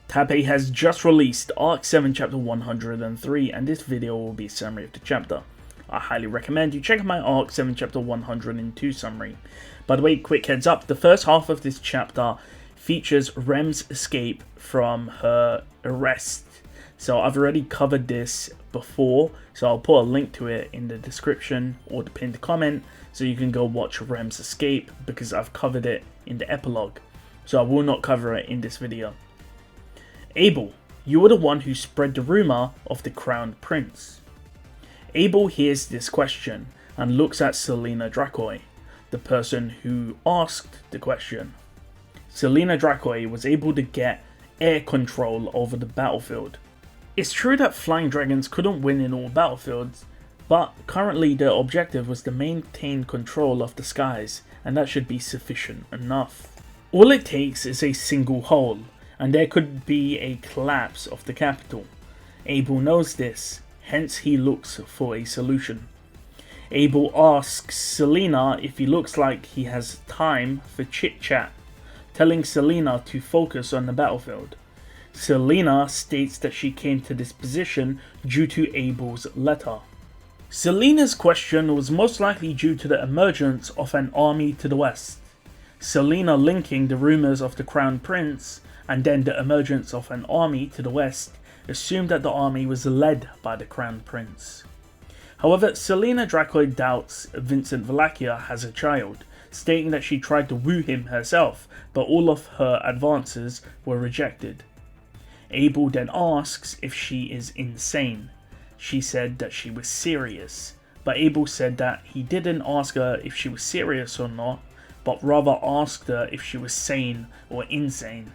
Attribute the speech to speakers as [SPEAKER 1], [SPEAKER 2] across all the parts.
[SPEAKER 1] Tappei has just released Arc 7 Chapter 103, and this video will be a summary of the chapter. I highly recommend you check out my Arc 7 Chapter 102 summary. By the way, quick heads up, the first half of this chapter features Rem's escape from her arrest. So I've already covered this before, so I'll put a link to it in the description or the pinned comment so you can go watch Rem's escape, because I've covered it in the epilogue. So I will not cover it in this video. Abel, you were the one who spread the rumor of the crowned prince. Abel hears this question and looks at Selena Dracoi, the person who asked the question. Selena Dracoi was able to get air control over the battlefield. It's true that flying dragons couldn't win in all battlefields, but currently their objective was to maintain control of the skies, and that should be sufficient enough. All it takes is a single hole, and there could be a collapse of the capital. Abel knows this, hence he looks for a solution. Abel asks Selena if he looks like he has time for chit-chat, telling Selena to focus on the battlefield. Selena states that she came to this position due to Abel's letter. Selena's question was most likely due to the emergence of an army to the west. Selena linking the rumors of the crown prince and then the emergence of an army to the west assumed that the army was led by the crown prince. However, Selena Dracoi doubts Vincent Valachia has a child, stating that she tried to woo him herself, but all of her advances were rejected. Abel then asks if she is insane. She said that she was serious, but Abel said that he didn't ask her if she was serious or not, but rather asked her if she was sane or insane.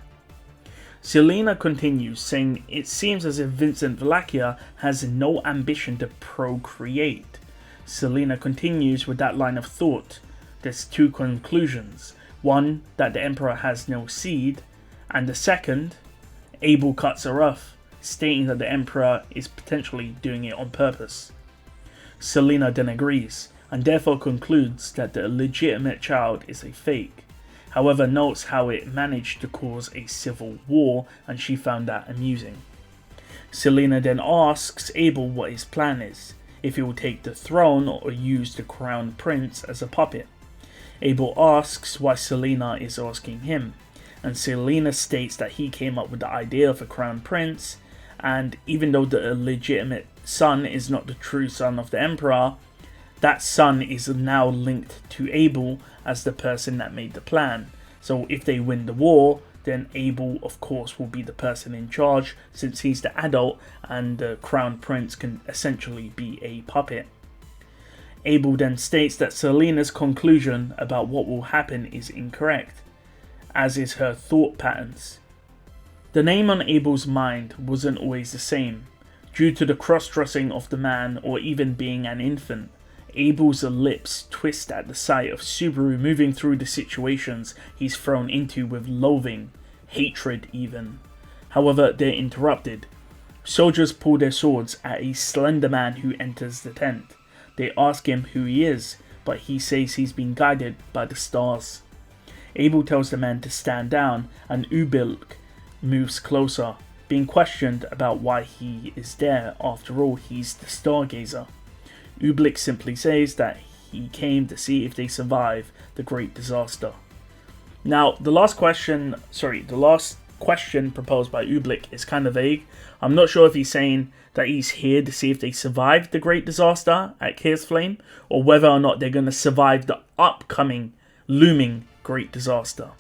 [SPEAKER 1] Selena continues, saying it seems as if Vincent Valachia has no ambition to procreate. Selena continues with that line of thought. There's two conclusions. One, that the Emperor has no seed, and the second, Abel cuts her off, stating that the Emperor is potentially doing it on purpose. Selena then agrees, and therefore concludes that the illegitimate child is a fake. However, notes how it managed to cause a civil war, and she found that amusing. Selena then asks Abel what his plan is, if he will take the throne or use the crown prince as a puppet. Abel asks why Selena is asking him, and Selena states that he came up with the idea of a crown prince, and even though the illegitimate son is not the true son of the Emperor, that son is now linked to Abel as the person that made the plan. So if they win the war, then Abel of course will be the person in charge, since he's the adult and the crown prince can essentially be a puppet. Abel then states that Selena's conclusion about what will happen is incorrect, as is her thought patterns. The name on Abel's mind wasn't always the same, due to the cross-dressing of the man or even being an infant. Abel's lips twist at the sight of Subaru moving through the situations he's thrown into with loathing, hatred even. However, they're interrupted. Soldiers pull their swords at a slender man who enters the tent. They ask him who he is, but he says he's been guided by the stars. Abel tells the man to stand down, and Ubilk moves closer, being questioned about why he is there. After all, he's the stargazer. Ublik simply says that he came to see if they survive the great disaster. Now, the last question proposed by Ublik is kind of vague. I'm not sure if he's saying that he's here to see if they survived the great disaster at Chaos Flame, or whether or not they're going to survive the upcoming, looming great disaster.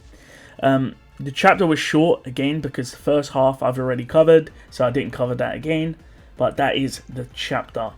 [SPEAKER 1] The chapter was short again because the first half I've already covered, so I didn't cover that again, but that is the chapter.